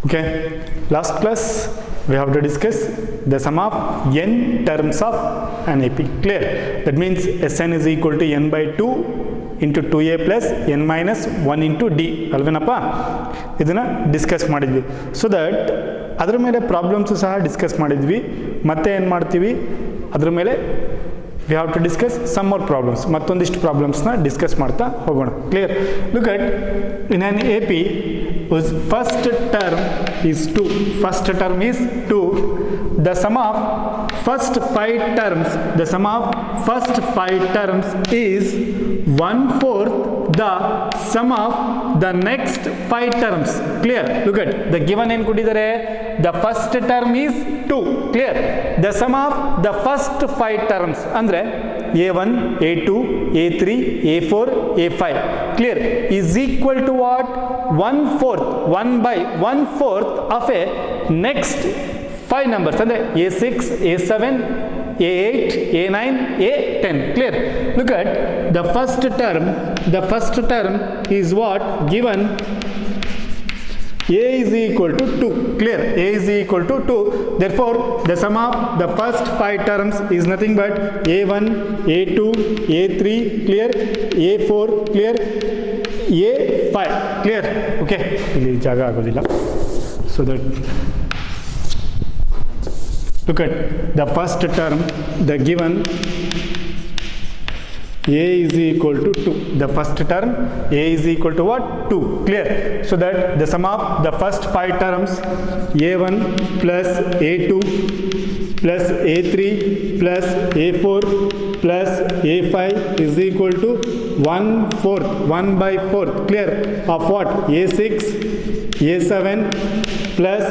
Okay, last class we have to discuss the sum of n terms of an AP. Clear? That means Sn is equal to n by 2 into 2a plus n minus 1 into d. ಅಲ್ವೇನಪ್ಪ? ಇದನ್ನು discuss ಮಾಡಿದ್ವಿ. So that ಅದರ ಮೇಲೆ problems ಸಹ discuss ಮಾಡಿದ್ವಿ. ಮತ್ತೆ ಏನು ಮಾಡ್ತೀವಿ ಅದ್ರ ಮೇಲೆ we have to discuss some more problems. ಮತ್ತೊಂದಿಷ್ಟು ಪ್ರಾಬ್ಲಮ್ಸ್ನ ಡಿಸ್ಕಸ್ ಮಾಡ್ತಾ ಹೋಗೋಣ. Clear? Look at in an AP whose first term is 2. First term is 2. The sum of first 5 terms, the sum of first 5 terms is 1/4 the sum of the next 5 terms. Clear? Look at the given ಏನು ಕೊಟ್ಟಿದ್ದಾರೆ. The first term is 2. Clear? The sum of the first 5 terms ಅಂದ್ರೆ A1, A2, A3, A4, A5. Clear? Is equal to what? 1/4, 1/4 of a next 5 numbers. ಅಂದ್ರೆ A6, A7, A8, A9, A10. Clear? Look at the first term. The first term is what? Given A is equal to 2. Clear? A is equal to 2. Therefore, the sum of the first 5 terms is nothing but A1, A2, A3, clear? A4, clear? A5. Clear? Okay. ಇಲ್ಲಿ ಜಾಗ ಆಗೋದಿಲ್ಲ. So that look at the first term, the given A is equal to 2. The first term A is equal to what? 2. Clear? So that the sum of the first 5 terms A1 plus A2 plus A3 plus A4 plus A5 is equal to 1/4, 1/4. Clear? Of what? A6, A7 plus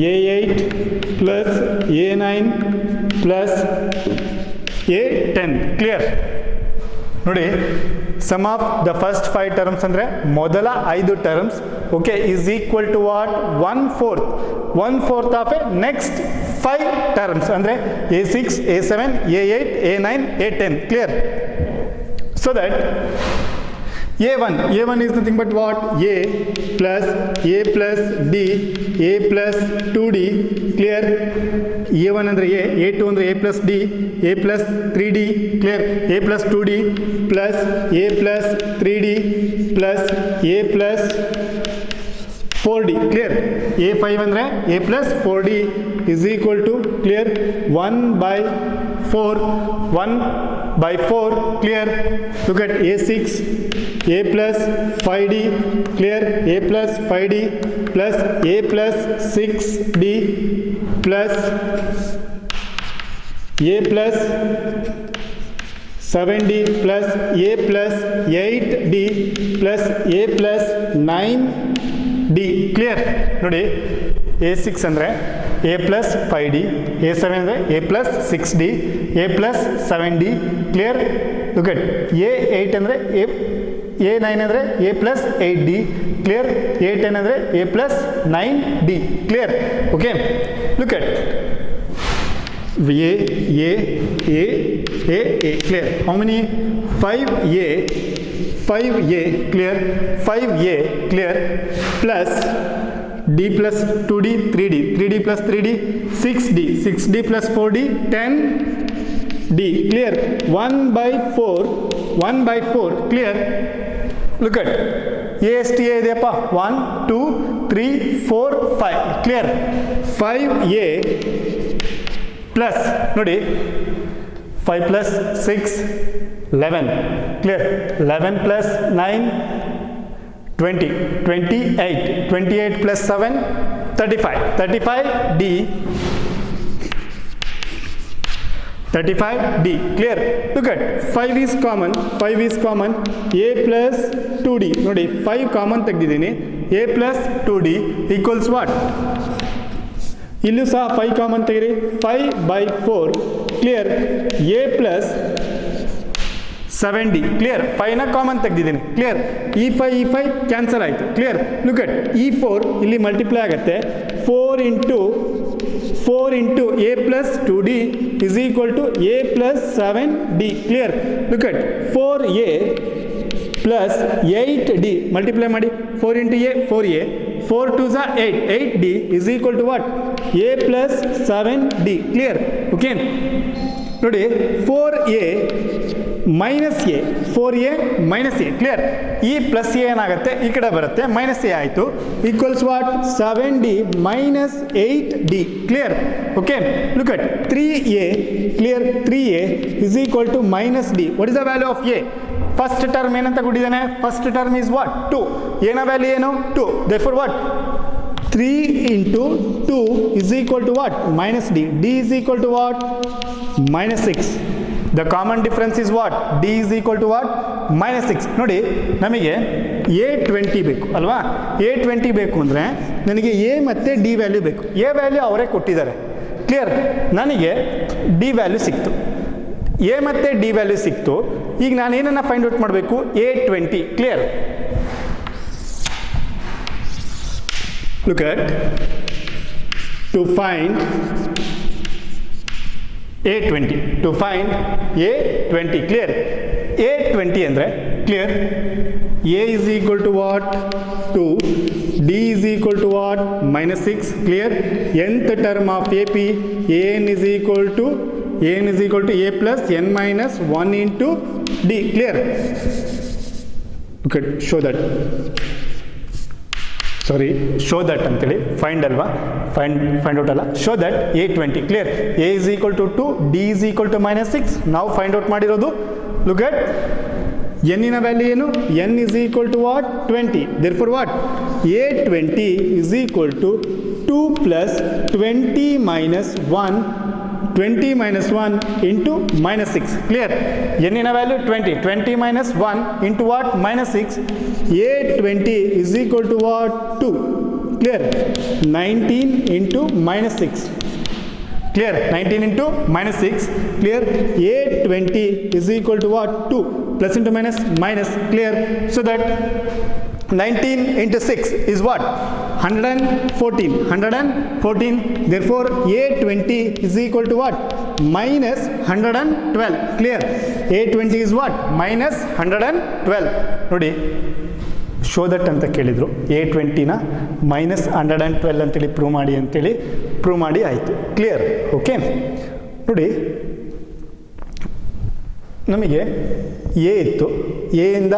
A8 plus A9 plus A10. Clear? ನೋಡಿ, sum of the first 5 terms ಅಂದರೆ ಮೊದಲ 5 terms okay is equal to what? 1/4 of a next 5 terms ಅಂದರೆ A6, A7, A8, A9, A10. Clear? So that A1 is nothing but what? A plus D, A plus 2D. Clear? A1 ಅಂದರೆ A, A2 ಅಂದರೆ A plus D, A plus 3D. Clear? A plus 2D plus A plus 3D plus A plus 4D. Clear? A5 ಅಂದರೆ A plus 4D is equal to, clear? 1/4. Clear? Look at A6, A plus 5D. Clear? A plus 5D plus A plus 6D plus A plus 7D plus A plus 8D plus A plus 9D. Clear? ನೋಡಿ, A6 ಅಂದರೆ A plus 5D, A7 ಅಂದರೆ A plus 6D, A plus 7D. Clear? Look at A8 ಅಂದರೆ A9 ಅಂದರೆ A plus 8D. Clear? A10 ಅಂದರೆ A plus 9D. Clear? Okay? Look at A. Clear? How many? 5A. Clear? 5A. Clear? Plus D plus 2D, 3D. 3D plus 3D, 6D. 6D plus 4D, 10D. Clear? 1/4. Clear? Look at ASTA ಇದೆಯಪ್ಪ. 1, 2, 3, 4, 5. Clear? 5A plus ನೋಡಿ 5 plus 6, 11. Clear? 11 plus 9, 20, 28. 28 plus 7, 35. 35D. 35D. Clear? Look at 5 is common. A plus 2D. ನೋಡಿ, 5 common ತೆಗೆದಿದ್ದೀನಿ. A plus 2D equals what? ಇಲ್ಲೂ ಸಹ 5 common ತೆಗಿರಿ. 5/4. Clear? A plus 7D. Clear? 5ನ common ತೆಗೆದಿದ್ದೀನಿ. Clear? ಈ 5 cancel ಆಯಿತು. Clear? Look at E4 ಇಲ್ಲಿ multiply ಆಗುತ್ತೆ. 4 into A plus 2D is equal to A plus 7D. Clear? Look at 4A plus 8D. Multiply ಮಾಡಿ. 4 into A, 4A. 4 2s are 8. 8d is equal to what? A plus 7d. Clear? Okay. ನೋಡಿ 4a minus a 4a minus a clear. ಈ plus a ಏನಾಗುತ್ತೆ ಈ ಕಡೆ ಬರುತ್ತೆ minus a ಆಯಿತು equals what 7d minus 8d clear. Okay look at 3a clear 3a is equal to minus d. What is the value of a? First term ಏನಂತ ಕೊಟ್ಟಿದ್ದಾನೆ? First term is what 2. ಏನ value ಏನು 2. therefore what 3 into 2 is equal to what? Minus d. d is equal to what? Minus 6. The common difference is what? d is equal to what? Minus 6. ನೋಡಿ ನಮಗೆ a20 ಬೇಕು ಅಲ್ವಾ? a20 ಬೇಕು ಅಂದರೆ ನನಗೆ a ಮತ್ತು d ವ್ಯಾಲ್ಯೂ ಬೇಕು. a value ಅವರೇ ಕೊಟ್ಟಿದ್ದಾರೆ ಕ್ಲಿಯರ್. ನನಗೆ d ವ್ಯಾಲ್ಯೂ ಸಿಕ್ತು, a ಮತ್ತು d ವ್ಯಾಲ್ಯೂ ಸಿಕ್ತು. ಈಗ ನಾನು ಏನನ್ನು ಫೈಂಡ್ ಔಟ್ ಮಾಡಬೇಕು? a20 clear. Look at to find a20 to find a20 clear. a20 andre clear a is equal to what 2, d is equal to what minus 6 clear. nth term of ap an is equal to a plus n minus 1 into d clear. Look at show that ಅಂತೇಳಿ find ಅಲ್ವಾ, find out ಅಲ್ಲ, show that a20 clear. a is equal to 2, d is equal to minus 6. ನಾವು find out ಮಾಡಿರೋದು look at n ನ value ಏನು? n is equal to what 20. therefore what a20 is equal to 2 plus 20 minus 1 into minus 6 clear. n ನ value 20 minus 1 into what minus 6. a20 is equal to what 2 clear. 19 into minus 6 clear. 19 into minus 6 clear. a20 is equal to what 2 plus into minus clear. So that 19 into 6 is what 114. therefore a20 is equal to what minus 112 clear. a20 is what minus 112 ನೋಡಿ show that ಅಂತ ಕೇಳಿದರು. a20ನ minus 112 ಅಂತೇಳಿ prove ಮಾಡಿ ಆಯಿತು clear. Okay ನೋಡಿ ನಮಗೆ A ಇತ್ತು, A ಇಂದ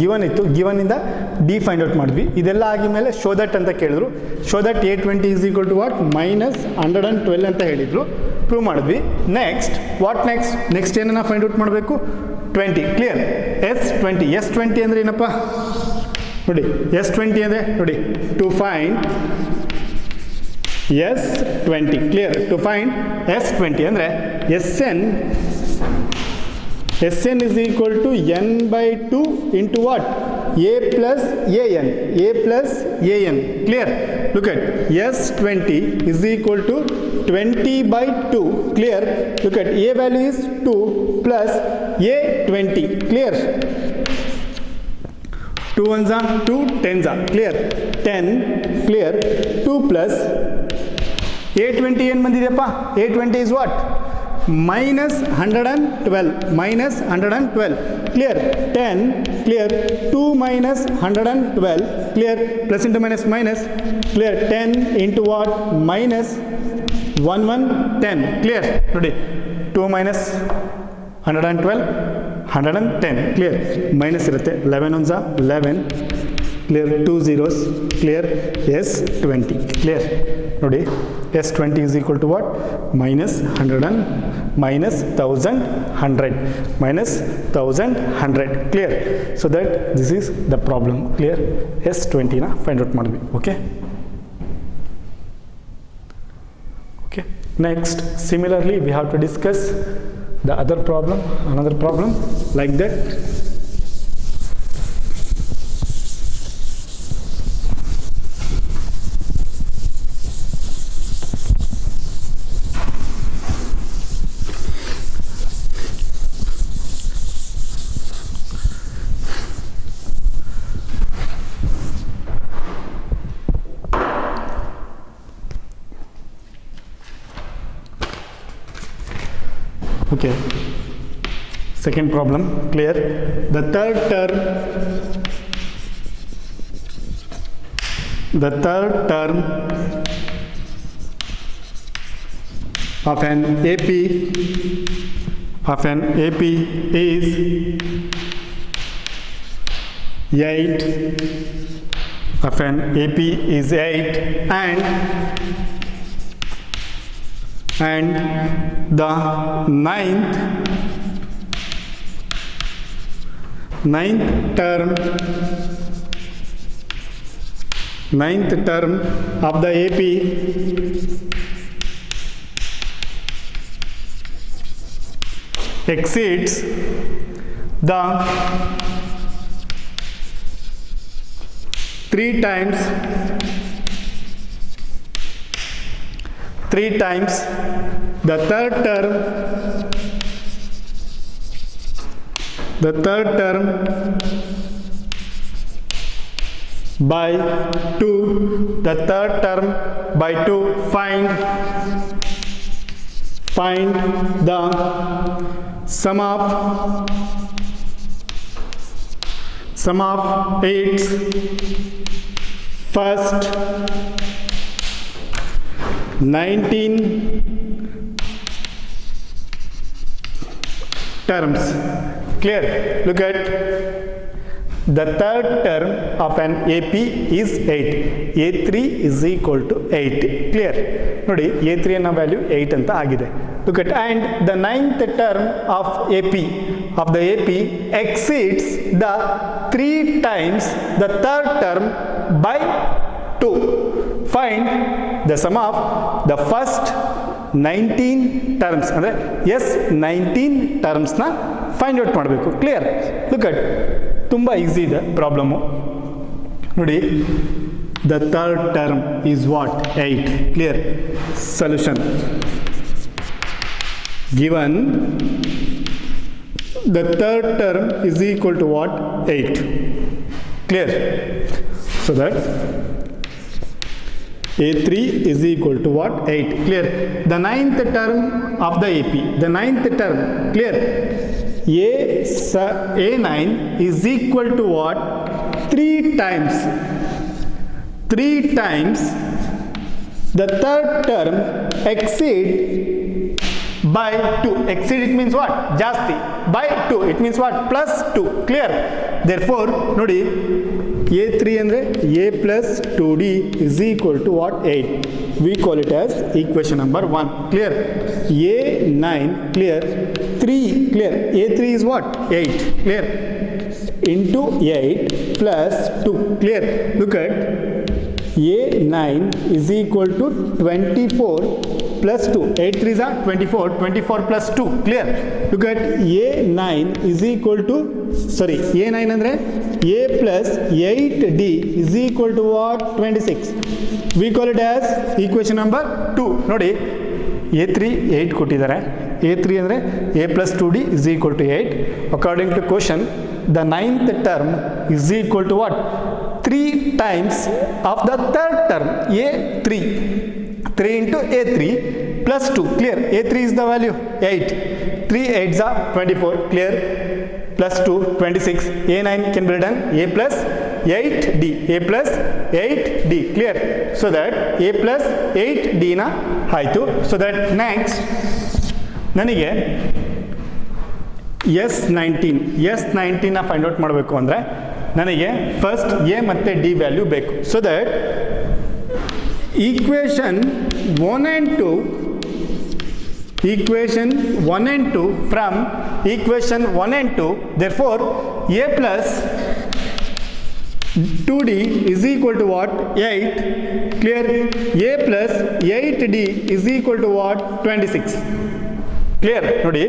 ಗಿವನ್ ಇತ್ತು, ಗಿವನಿಂದ ಡಿ ಫೈಂಡ್ ಔಟ್ ಮಾಡಿದ್ವಿ. ಇದೆಲ್ಲ ಆಗಿದ್ಮೇಲೆ ಶೋ ದಟ್ ಅಂತ ಕೇಳಿದ್ರು. Show that a20 is equal to what minus 112 ಅಂತ ಹೇಳಿದರು, ಪ್ರೂವ್ ಮಾಡಿದ್ವಿ. ವಾಟ್ ನೆಕ್ಸ್ಟ್ ಏನನ್ನ ಫೈಂಡ್ ಔಟ್ ಮಾಡಬೇಕು? 20 ಕ್ಲಿಯರ್. s20 ಅಂದರೆ ಏನಪ್ಪ ನೋಡಿ, s20 ಅಂದರೆ ನೋಡಿ to find s20 clear. To find s20 ಅಂದರೆ Sn is equal to n by 2 into what? a plus an clear. Look at s20 is equal to 20 by 2 clear. Look at a value is 2 plus a20 clear. 2 ones are 2 10s are clear. 10 clear. 2 plus a20 ಏನು ಬಂದಿದೆಯಪ್ಪ? a20 is what? minus 112 clear. 10 clear. 2 minus 112 clear. plus into minus clear. 10 into what minus 10 clear. ನೋಡಿ 2 minus 110 clear. minus ಇರುತ್ತೆ 11 ones are 11 clear. 2 zeros clear. s20 clear. ನೋಡಿ s20 is equal to what minus 1100 clear. so that this is the problem clear. s20 na find out ಮಾಡಿದ್ವಿ. okay next similarly we have to discuss the another problem like that. Okay, second problem clear. The third term The third term of an AP is 8, of an AP is 8, and the ninth term of the AP exceeds the 3 times the third term by 2, the third term by 2. Find the sum of its first 19 terms. Clear? Look at the third term of an AP is 8. A3 is equal to 8. Clear? Nodi, A3 na value 8 anta agide. Look at, and the ninth term of the AP exceeds the 3 times the third term by 2. Find the sum of the first 19 terms. ಅಂದರೆ S 19 ಟರ್ಮ್ಸ್ನ find out ಮಾಡಬೇಕು. Clear? Look at, ತುಂಬ easy ಇದೆ problem. ನೋಡಿ, the third term is what? 8. Clear? Solution given the third term is equal to what? 8. Clear? So that A3 is equal to what? 8. Clear? The ninth term of the AP, the ninth term, clear? A9 is equal to what? 3 times the third term exceed by 2. Exceed, it means what? Jasti. By 2, it means what? Plus 2. Clear? Therefore, nodi, A3 andre A plus 2D is equal to what? 8. We call it as equation number 1. Clear? A9, clear? 3, clear? A3 is what? 8. Clear? Into 8 plus 2. Clear? Look at, A9 is equal to 24 plus 2. 8 3s are 24. 24 plus 2. Clear? Look at, A9 is equal to, sorry, A9 andre A plus 8D is equal to what? 26. We call it as equation number 2. Nodi, A3 8 ಕೊಟ್ಟಿದ್ದಾರೆ. A3 ಅಂದರೆ A plus 2D is equal to 8. According to question, the ninth term is equal to what? 3 times of the third term, A3. 3 into A3 plus 2. Clear? A3 is the value 8. 3 8s are 24. Clear? Plus 2, 26. A9 can be written A plus 8D. A plus 8D. Clear? So that A plus 8D na ಆಯಿತು. So that next ನನಗೆ S19 ನ find out ಮಾಡಬೇಕು ಅಂದರೆ ನನಗೆ first A ಮತ್ತು D value ಬೇಕು. So that equation 1 and 2 from equation 1 and 2, therefore A plus 2D is equal to what? 8. Clear? A plus 8D is equal to what? 26. Clear? Nodi,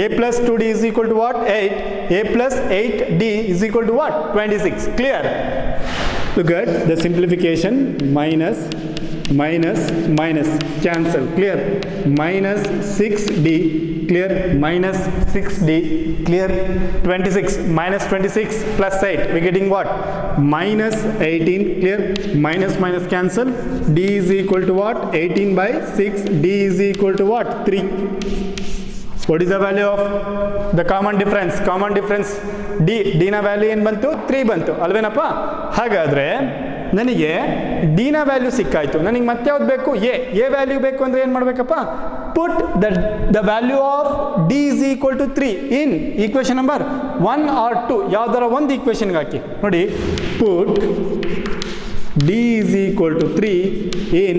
A plus 2D is equal to what? 8. A plus 8D is equal to what? 26. Clear? Look at the simplification. Minus cancel. Clear? Minus 6D. Clear? Minus 6D. Clear? 26 minus 26 plus 8, we're getting what? Minus 18. Clear? Minus cancel. D is equal to what? 18 by 6. D is equal to what? 3. What is the value of the common difference? D na value ಏನು ಬಂತು? 3 ಬಂತು ಅಲ್ವೇನಪ್ಪ? ಹಾಗಾದ್ರೆ ನನಗೆ ಡಿನ value ಸಿಕ್ಕಾಯಿತು. ನನಗೆ ಮತ್ತೆ ಯಾವ್ದು ಬೇಕು? A value ಬೇಕು ಅಂದರೆ ಏನು ಮಾಡಬೇಕಪ್ಪ? Put the value of d is equal to 3 in equation number 1 or 2 ಯಾವ್ದಾರ ಒಂದು ಈಕ್ವೇಷನ್ಗೆ ಹಾಕಿ. ನೋಡಿ, ಪುಟ್ d is equal to 3 in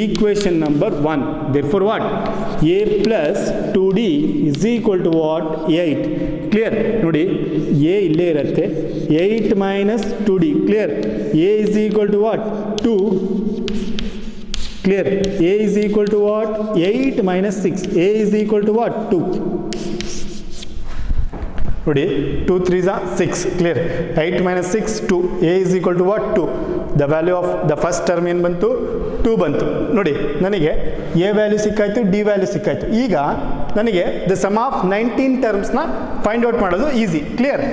equation number 1. Therefore what? A plus 2d is equal to what? 8. Clear? ನೋಡಿ, a ಇಲ್ಲೇ ಇರುತ್ತೆ. 8 minus 2d. Clear? a is equal to what? 2. Clear? a is equal to what? 8 minus 6. a is equal to what? 2. ನೋಡಿ, 2 3s are 6. Clear? 8 minus 6 2. a is equal to what? 2. the value of the first term ಏನು ಬಂತು? 2 ಬಂತು. ನೋಡಿ, ನನಗೆ a value ಸಿಕ್ಕಾಯ್ತು, d value ಸಿಕ್ಕಾಯ್ತು. ಈಗ ನನಗೆ ದ ಸಮ್ ಆಫ್ 19 ಟರ್ಮ್ಸ್ನ ಫೈಂಡ್ ಔಟ್ ಮಾಡೋದು easy. Clear?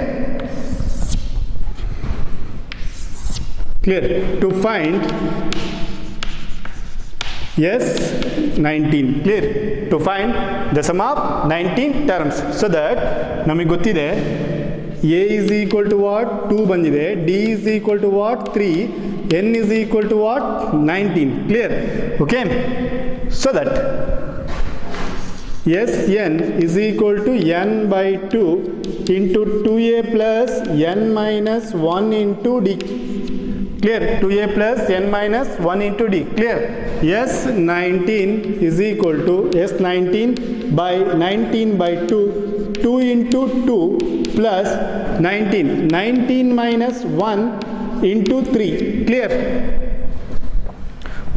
Clear? To find S19. Clear? To find the sum of 19 terms. So that ನಮಗೆ ಗೊತ್ತಿದೆ a is equal to what? 2 ಬಂದಿದೆ. d is equal to what? 3. n is equal to what? 19. Clear? Okay? So that Sn is equal to n by 2 into 2a plus n minus 1 into d. Clear? 2a plus n minus 1 into d. Clear? S19 is equal to S19 by 19 by 2, 2 into 2 plus 19. 19 minus 1 into 3. Clear?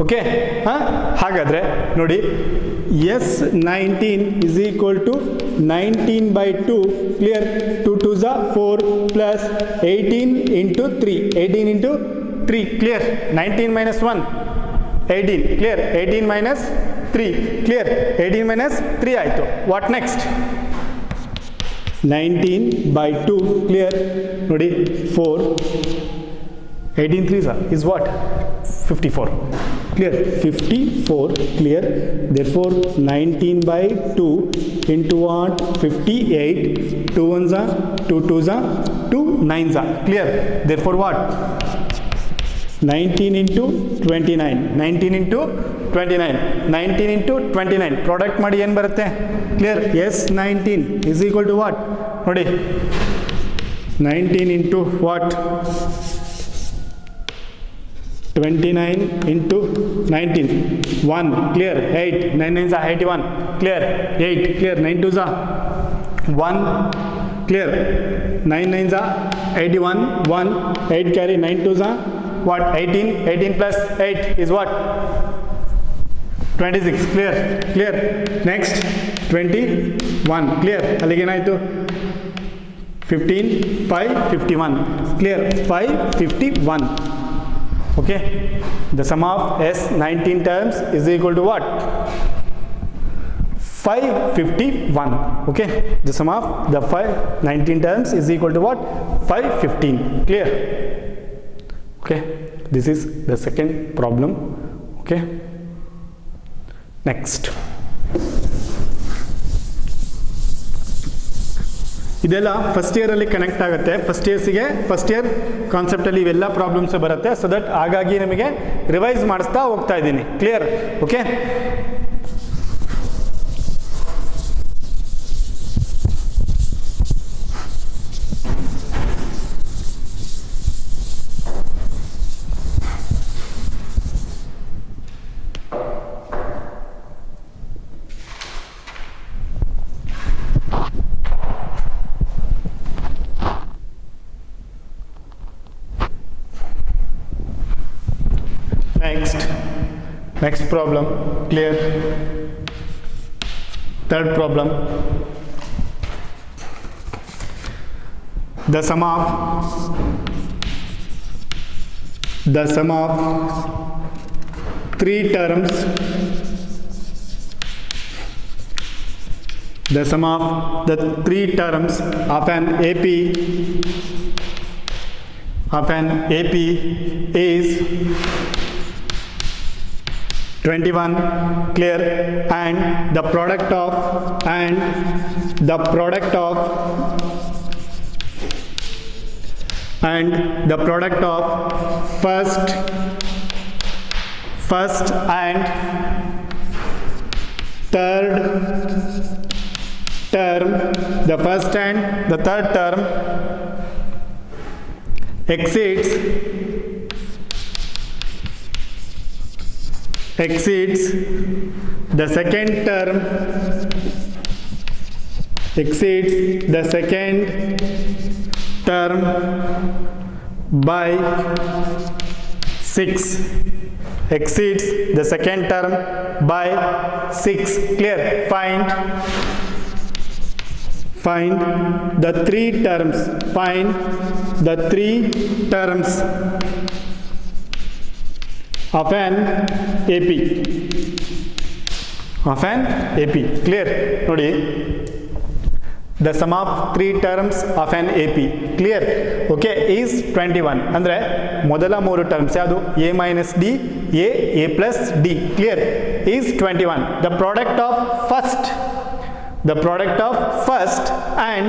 Okay, ಹಾಗಾದರೆ ನೋಡಿ, S19 is equal to 19 by 2. Clear? 2 2s are 4 plus 18 into 3. 18 into 3. Clear? 19 minus 1 18. Clear? 18 minus 3. Clear? 18 minus 3 ಆಯಿತು. What next? 19 by 2. Clear? ನೋಡಿ, 4 18 3s is what? 54. Clear? 54. Clear? Therefore 19 by 2 into what? 58. 2 1s are 2 2s are 2 9s are. Clear? Therefore what? 19 into 29. 19 into 29. 19 into 29. Product ಮಾಡಿ ಏನು ಬರುತ್ತೆ? Clear? S19 is equal to what? ನೋಡಿ, 19 into what? 29 into 19. 1. Clear? 8. 9 9s are 81. Clear? 8. Clear? 9 2s are 1. Clear? 9 9s are 81. 1. 8 carry 9 2s are what? 18. 18 plus 8 is what? 26. Clear? Clear? Next 21. Clear? ಅಲ್ಲಿಗೆ ಏನಾಯಿತು? 15 5 51. Clear? 5 51. Okay? The sum of S19 terms is equal to what? 551. Okay? The sum of the 19 terms is equal to what? 515. Clear? Okay, this is the second problem. Okay, next. ಇದೆಲ್ಲ first ಇಯರಲ್ಲಿ connect ಆಗುತ್ತೆ. First year ಕಾನ್ಸೆಪ್ಟಲ್ಲಿ ಇವೆಲ್ಲ problems ಬರುತ್ತೆ. So that ಹಾಗಾಗಿ ನಿಮಗೆ revise ಮಾಡಿಸ್ತಾ ಹೋಗ್ತಾ ಇದ್ದೀನಿ. Clear? Okay, next problem. Clear? Third problem. The sum of 3 terms, the sum of the 3 terms of an AP is 21. Clear? And the product of and the product of first and third term, the first and the third term exceeds the second term by 6, exceeds the second term by 6. Clear? Find the three terms. Find the three terms of an AP. Clear? Nodi, the sum of three terms of an AP. Clear? Okay, is 21. Andre modala mooru terms yadu a minus d, a plus d. Clear? Is 21. The product of first and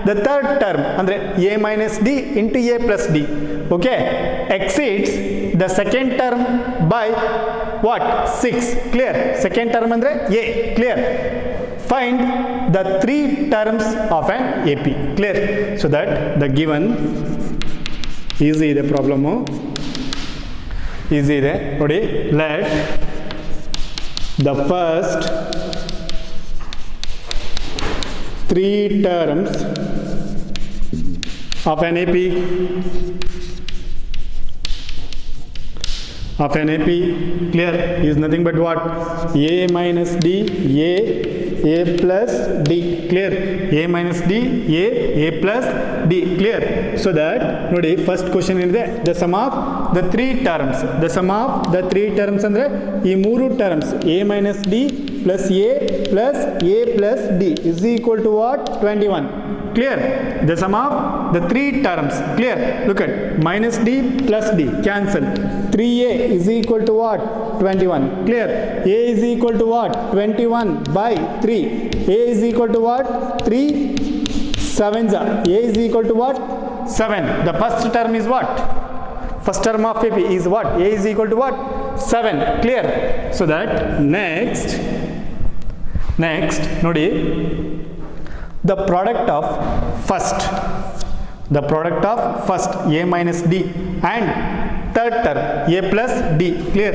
the third term andre a minus d into a plus d, okay, exceeds the second term by what? 6. Clear? Second term andre a. Clear? Find the three terms of an AP. Clear? So that the given easy the problem easy ಇದೆ ನೋಡಿ. Let the first three terms of an AP clear is nothing but what? A minus d, a plus d. Clear? A minus d, a plus d. Clear? So that nodi first question is the sum of the three terms. The sum of the three terms andre ee mooru terms a minus d plus a plus d is equal to what? 21. Clear? The sum of the three terms. Clear? Look at minus d plus d cancel. 3a is equal to what? 21. Clear? A is equal to what? 21 by 3. A is equal to what? 3 sevens. A is equal to what? 7. The first term is what? First term of AP is what? A is equal to what? 7. Clear? So that next nodi, the product of first a minus d and third term a plus d. Clear?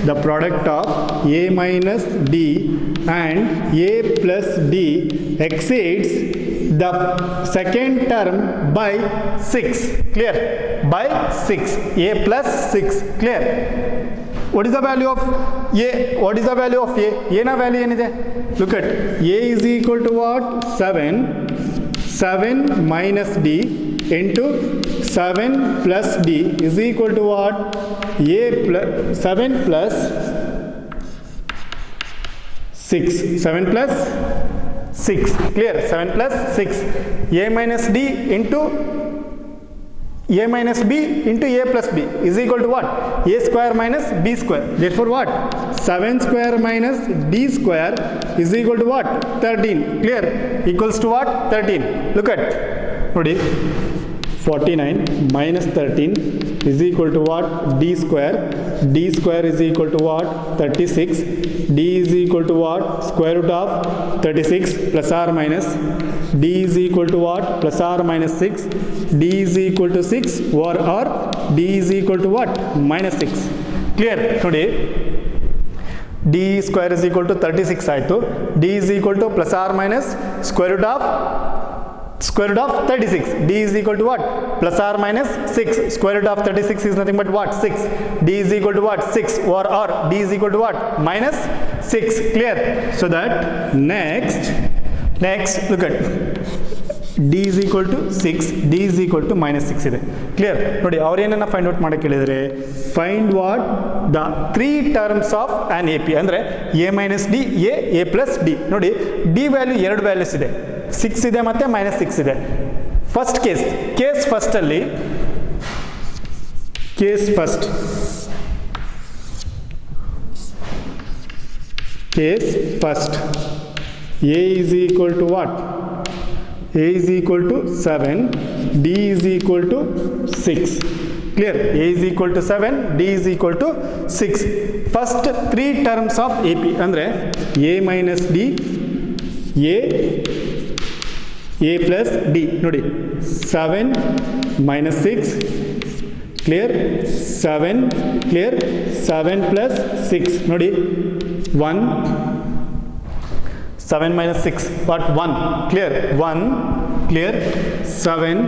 The product of a minus d and a plus d exceeds the second term by 6. Clear? By 6. A plus 6. Clear? What is the value of a? What is the value of a? A na value enide? Look at a is equal to what? 7 minus d into 7 plus d is equal to what? A plus 7 plus 6. 7 plus 6. Clear? 7 plus 6. A minus d into a minus b into a plus b is equal to what? A square minus b square. Therefore what? 7 square minus d square is equal to what? 13. Clear? Equals to what? 13. Look at nodi, 49 minus 13 is equal to what? D square. D square is equal to what? 36. D is equal to what? Square root of 36 plus or minus. D is equal to what? Plus or minus 6. D is equal to 6 or D is equal to what? Minus 6. Clear? Today D square is equal to 36 ಆಯಿತು. D is equal to plus or minus square root of 36. D is equal to what? Plus or minus 6. Square root of 36 is nothing but what? 6. D is equal to what? 6 or D is equal to what? Minus 6. Clear? So that next look at D is equal to 6, D is equal to minus 6 ಇದೆ. Clear? ನೋಡಿ ಅವ್ರು ಏನನ್ನ find out ಮಾಡಕ್ಕೆ ಹೇಳಿದರೆ find what the 3 terms of an AP ಅಂದರೆ a minus D a plus D. ನೋಡಿ D value 2 values ಇದೆ, 6 ಇದೆ ಮತ್ತು ಮೈನಸ್ 6 ಇದೆ. ಫಸ್ಟ್ ಕೇಸ್ ಫಸ್ಟಲ್ಲಿ case first a is equal to what? A is equal to 7, D is equal to 6. Clear? A is equal to 7, D is equal to 6. First three terms of AP andre A minus D, A plus D. Nodi 7 minus 6. Clear? 7. Clear? 7 plus 6. Nodi 1. 7 minus 6. What? 1. Clear? 1. Clear? 7.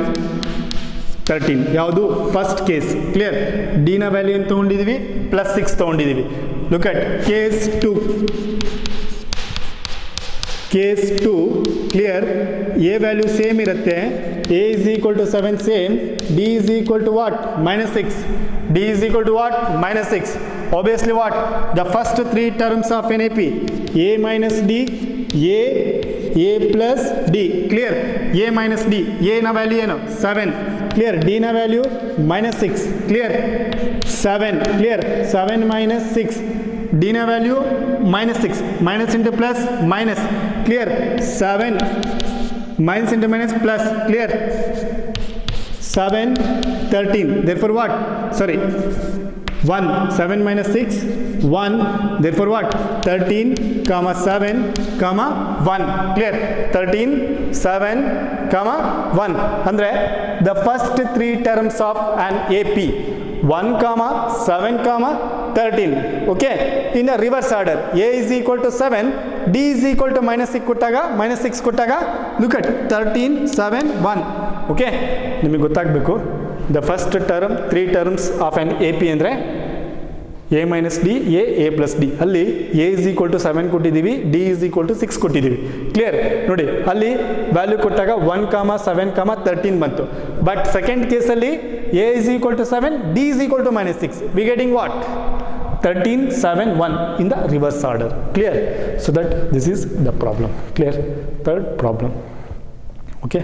13. ಯಾವುದು first case. Clear? D ನ value ಏನು ತಗೊಂಡಿದ್ದೀವಿ? Plus 6 ತಗೊಂಡಿದ್ದೀವಿ. Look at case 2. Case 2 clear? A value same ಇರುತ್ತೆ. A is equal to 7 same. D is equal to what? minus 6. D is equal to what? minus 6. Obviously what? The first three terms of NAP. A minus D, A plus D. Clear? A minus D. A na value ಏನು? 7. Clear? D na value minus 6. Clear? 7. Clear? 7 minus 6. D na value minus 6. Minus into plus minus. Clear? 7 minus into minus plus. Clear? 7 13. Therefore what? Sorry. 1. 7 minus 6. 1. Therefore what? 13, comma 7, comma 1. Clear? 13, 7, comma 1. Andre the first three terms of an AP. 1, comma 7, comma 13. Okay? In the reverse order. A is equal to 7. D is equal to minus 6 ಕೊಟ್ಟಾಗ minus 6 ಕೊಟ್ಟಾಗ look at 13, 7, 1. Okay? ನಿಮಗೆ ಗೊತ್ತಾಗಬೇಕು. The first term, three terms of an AP ಅಂದರೆ A minus D, A plus D. ಅಲ್ಲಿ A is equal to 7 ಕೊಟ್ಟಿದ್ದೀವಿ, D is equal to 6 ಕೊಟ್ಟಿದ್ದೀವಿ. Clear? ನೋಡಿ ಅಲ್ಲಿ ವ್ಯಾಲ್ಯೂ ಕೊಟ್ಟಾಗ 1, 7, 13 ಬಂತು. ಬಟ್ ಸೆಕೆಂಡ್ ಕೇಸಲ್ಲಿ A is equal to 7, D is equal to minus 6. We getting what? 13, 7, 1 in the reverse order. Clear? So that this is the problem. Clear? Third problem. Okay?